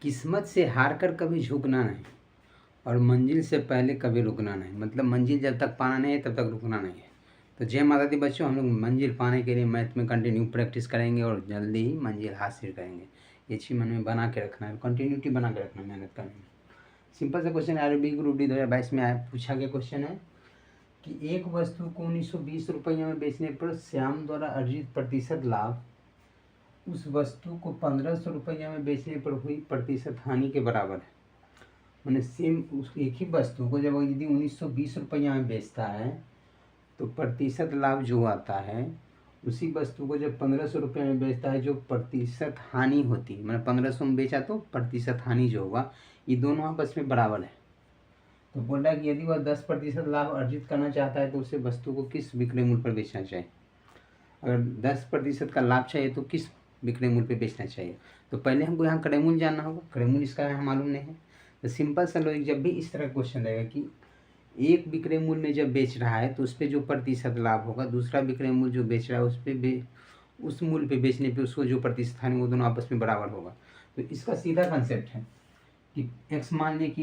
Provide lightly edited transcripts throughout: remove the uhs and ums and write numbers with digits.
किस्मत से हार कर कभी झुकना नहीं और मंजिल से पहले कभी रुकना नहीं। मतलब मंजिल जब तक पाना नहीं है तब तक रुकना नहीं है। तो जय माता दी बच्चों, हम लोग मंजिल पाने के लिए मैथ में कंटिन्यू प्रैक्टिस करेंगे और जल्दी ही मंजिल हासिल करेंगे। ये चीज़ मन में बना के रखना है, कंटिन्यूटी बना के रखना है मेहनत करने में। सिंपल सा क्वेश्चन आरबी ग्रुप डी 2022 में आया, पूछा गया क्वेश्चन है कि एक वस्तु को 1920 रुपये में बेचने पर श्याम द्वारा अर्जित प्रतिशत लाभ उस वस्तु को 1500 रुपये में बेचने पर हुई प्रतिशत हानि के बराबर है। मैंने सेम उस एक ही वस्तु को जब यदि 1920 रुपये में बेचता है तो प्रतिशत लाभ जो आता है, उसी वस्तु को जब 1500 रुपये में बेचता है जो प्रतिशत हानि होती है, मैंने 1500 में बेचा तो प्रतिशत हानि जो होगा, ये दोनों आपस में बराबर है। तो बोल रहा है कि यदि वह 10% लाभ अर्जित करना चाहता है तो उसे वस्तु को किस विक्रय मूल्य पर बेचना चाहिए। अगर 10% का लाभ चाहिए तो किस विक्रय मूल्य पर बेचना चाहिए। तो पहले हमको यहाँ क्रय मूल्य जानना होगा, क्रय मूल्य इसका यहाँ मालूम नहीं है। तो सिंपल सा लॉजिक, जब भी इस तरह क्वेश्चन रहेगा कि एक विक्रय मूल्य में जब बेच रहा है तो उस पर जो प्रतिशत लाभ होगा, दूसरा विक्रय मूल्य जो बेच रहा है उस पर उस मूल्य पे बेचने पे उसको जो प्रतिशत हानि वो दोनों आपस में बराबर होगा। तो इसका सीधा कंसेप्ट है कि एक्स मान लिया कि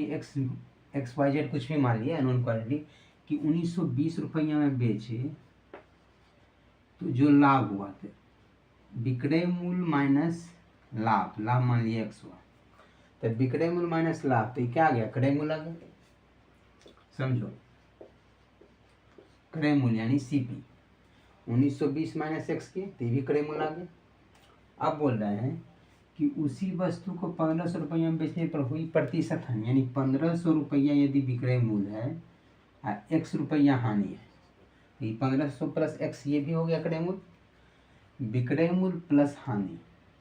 एक्स वाई जेड कुछ भी मान लिया अननोन क्वांटिटी कि 1920 रुपये में बेचे तो जो लाभ हुआ था विक्रय मूल्य माइनस लाभ, लाभ मान लिया एक्स हुआ, तो विक्रय मूल्य माइनस लाभ, तो ये क्या आ गया, क्रय मूल्य आ गया। समझो, क्रय मूल्य यानी सीपी 1920 माइनस एक्स के, तो भी क्रय मूल्य आ गया। अब बोल रहे हैं कि उसी वस्तु को 1500 रुपये में बेचने पर हुई प्रतिशत हानि, यानी 1500 रुपया यदि विक्रय मूल्य है और एक्स रुपया हानि है, तो ये 1500 प्लस एक्स ये भी हो गया क्रय मूल्य, विक्रय मूल्य प्लस हानि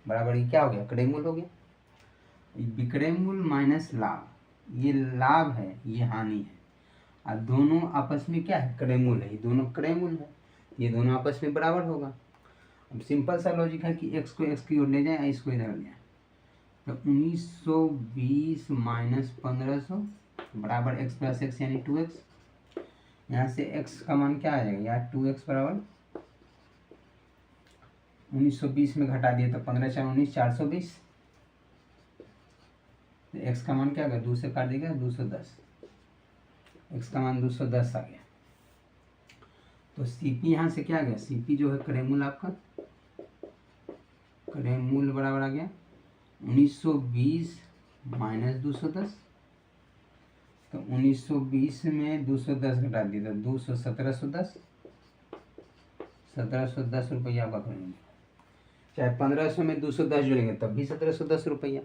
बराबर ये क्या हो गया, क्रय मूल्य हो गया। विक्रय मूल्य माइनस लाभ, ये लाभ है ये हानि है, और दोनों आपस में क्या है, क्रय मूल्य है, ये दोनों क्रय मूल्य है, ये दोनों आपस में बराबर होगा। अब सिंपल सा लॉजिक है कि एक्स को एक्स की ओर ले जाए, इसको इधर ले जाए, तो 1920 माइनस 1500 बराबर एक्स प्लस एक्स यानी 2x। यहाँ से एक्स का मान क्या आ जाएगा यार, 2x बराबर 1920 में घटा दिया तो 15 4 19 420, तो एक्स का मान क्या आ गया, 2 से काट देगा 210, एक्स का मान 210 आ गया। तो सीपी यहाँ से क्या आ गया, सीपी जो है क्रय मूल्य आपका, क्रय मूल्य बराबर आ गया 1920 माइनस 210, तो 1920 में 210 घटा दिया तो 1710, 1710 रुपया आपका क्रय मूल्य। चाहे 1500 में 210 जोड़ेंगे तब भी 1710 रुपया।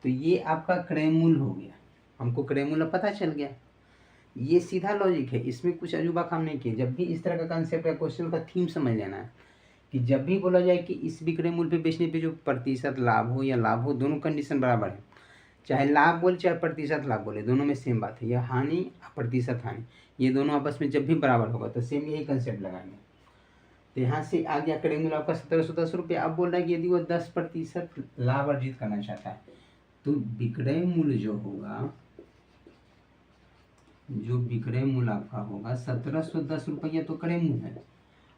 तो ये आपका क्रय मूल्य हो गया, हमको क्रय मूल्य पता चल गया। ये सीधा लॉजिक है, इसमें कुछ अजूबा काम नहीं किया। जब भी इस तरह का कंसेप्ट है, क्वेश्चन का थीम समझ लेना है कि जब भी बोला जाए कि इस विक्रय मूल्य पे बेचने पे जो प्रतिशत लाभ हो या लाभ हो, दोनों कंडीशन बराबर है, चाहे लाभ बोले चाहे प्रतिशत लाभ बोले, दोनों में सेम बात है। यह हानि प्रतिशत हानि, ये दोनों आपस में जब भी बराबर होगा तो सेम यही कंसेप्ट लगाएंगे। तो यहाँ से आ गया क्रय मूल्य आपका 1710 रुपये। अब बोल रहा है कि यदि वो 10% लाभ अर्जित करना चाहता है तो विक्रय मूल्य जो होगा, जो विक्रय मूल्य आपका होगा 1710 रुपया तो क्रय मूल्य है।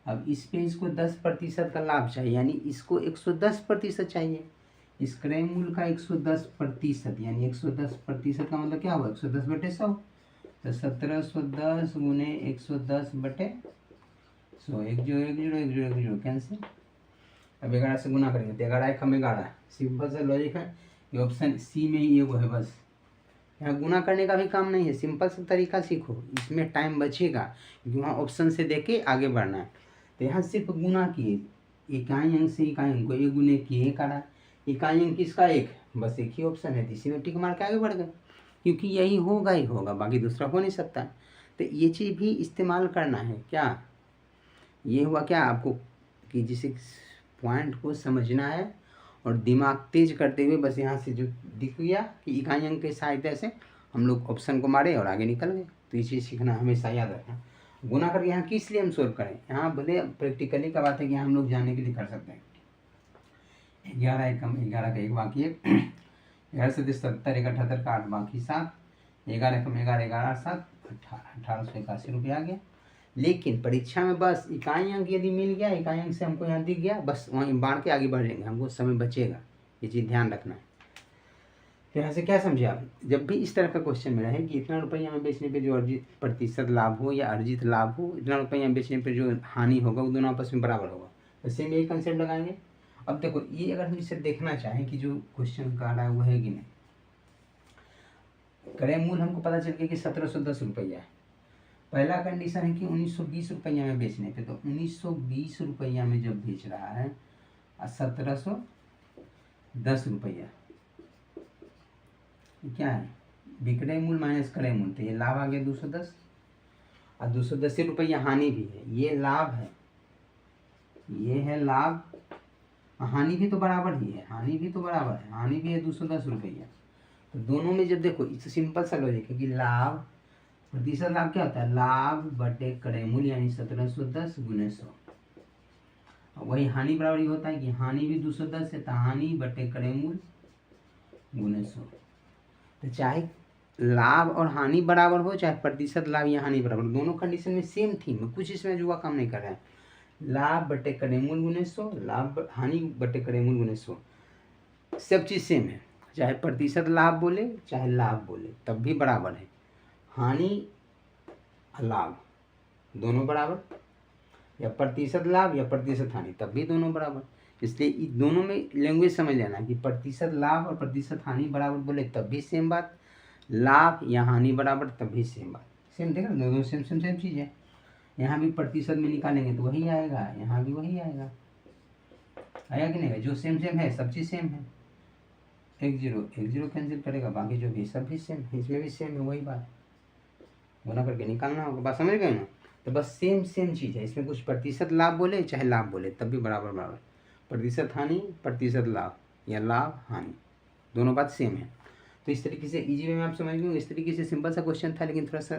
अब इस पे इसको 10% का लाभ चाहिए, यानी इसको 110% चाहिए। इस क्रय मूल्य का 110%, यानी 110% का मतलब क्या हुआ, 110/100, तो 1710 गुने 110/100, एक जीरो कैंसिल। अब 11 से गुना करेंगे तो 11 1 11। सिंपल सा लॉजिक है, ये ऑप्शन सी में ही वो है बस। यहाँ गुना करने का भी काम नहीं है, सिंपल सा तरीका सीखो, इसमें टाइम बचेगा क्योंकि वहाँ ऑप्शन से देख के आगे बढ़ना है। तो यहाँ सिर्फ गुना किए, इकाई अंक से इकाई अंक को एक गुने किए करा, इकाई अंक किसका एक, बस एक ही ऑप्शन है, इसी में टिक मार के आगे बढ़ गए क्योंकि यही होगा ही होगा, बाकी दूसरा हो नहीं सकता। तो ये चीज़ भी इस्तेमाल करना है। क्या ये हुआ क्या आपको कि जिसे पॉइंट को समझना है और दिमाग तेज करते हुए बस यहाँ से जो दिख गया कि इकाई अंक के सहायता से हम लोग ऑप्शन को मारे और आगे निकल गए। तो ये चीज़ सीखना हमेशा याद रखना। गुना करके यहाँ किस लिए हम सोल्व करें, यहाँ भले प्रैक्टिकली का बात है कि यहाँ हम लोग जानने के लिए कर सकते हैं। 11 1 11 का 1 बाकी है, 11 से 70 1 78 का 8 बाकी 7, 11 1 11 11 7 1881 रुपये आ गया। लेकिन परीक्षा में बस इकाई अंक यदि मिल गया, इकाई अंक से हमको यहाँ दिख गया, बस वहीं बाढ़ के आगे बढ़ जाएंगे, हमको समय बचेगा। ये चीज़ ध्यान रखना है। तो यहाँ से क्या समझे आप, जब भी इस तरह का क्वेश्चन मिला है कि इतना रुपया में बेचने पे जो अर्जित प्रतिशत लाभ हो या अर्जित लाभ हो, इतना रुपया में बेचने पे जो हानि होगा वो दोनों आपस में बराबर होगा, तो सेम यही कंसेप्ट लगाएंगे। अब देखो ये अगर हम इसे देखना चाहें कि जो क्वेश्चन का रहा है वो है कि नहीं, क्रय मूल्य हमको पता चल गया कि 1710 रुपया है। पहला कंडीशन है कि 1920 रुपया में बेचने पे, तो 1920 रुपया में जब बेच रहा है 1710 रुपया, क्या है विक्रय मूल्य माइनस क्रय मूल्य, तो ये लाभ आ गया 210 और 210 रुपया हानि भी है, ये लाभ है, ये है लाभ, हानि भी तो बराबर ही है, हानि भी तो बराबर है, हानि भी है 210 रुपया। तो दोनों में जब देखो इस सिंपल सा लॉजिक है कि लाभ प्रतिशत लाभ क्या होता है, लाभ बटे क्रय मूल्य यानी 1710 गुने 100। वही हानि बराबर ही होता है कि हानि भी 210 है, तो हानि बटे क्रय मूल्य गुने 100। तो चाहे लाभ और हानि बराबर हो, चाहे प्रतिशत लाभ या हानि बराबर, दोनों कंडीशन में सेम थीम, कुछ इसमें जुआ काम नहीं कर रहा है। लाभ बटे क्रय मूल्य गुने 100, लाभ हानि बटे क्रय मूल्य गुने 100, सब चीज़ सेम है, चाहे प्रतिशत लाभ बोले चाहे लाभ बोले तब भी बराबर है, हानि लाभ दोनों बराबर, या प्रतिशत लाभ या प्रतिशत हानि तब भी दोनों बराबर। इसलिए इन दोनों में लैंग्वेज समझ लेना कि प्रतिशत लाभ और प्रतिशत हानि बराबर बोले तब भी सेम बात, लाभ या हानि बराबर तब भी सेम बात, सेम देखा ना, दोनों सेम सेम सेम चीज़ है। यहाँ भी प्रतिशत में निकालेंगे तो वही आएगा, यहाँ भी वही आएगा, आया कि नहीं, जो सेम सेम है सब चीज़ सेम है, एक जीरो कैंसिल करेगा, बाकी जो भी सब भी सेम है, इसमें भी सेम है, वही बात गुना करके निकालना होगा, बात समझ गए ना। तो बस सेम सेम चीज़ है, इसमें कुछ प्रतिशत लाभ बोले चाहे लाभ बोले तब भी बराबर बराबर, प्रतिशत हानि प्रतिशत लाभ या लाभ हानि दोनों बात सेम है। तो इस तरीके से इजी वे में आप समझ गए, इस तरीके से सिंपल सा क्वेश्चन था लेकिन थोड़ा सा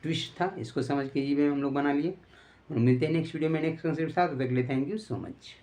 ट्विस्ट था, इसको समझ के इजी वे में हम लोग बना लिए। और मिलते हैं नेक्स्ट वीडियो में नेक्स्ट कॉन्सेप्ट के साथ, तब तक के लिए थैंक यू सो मच।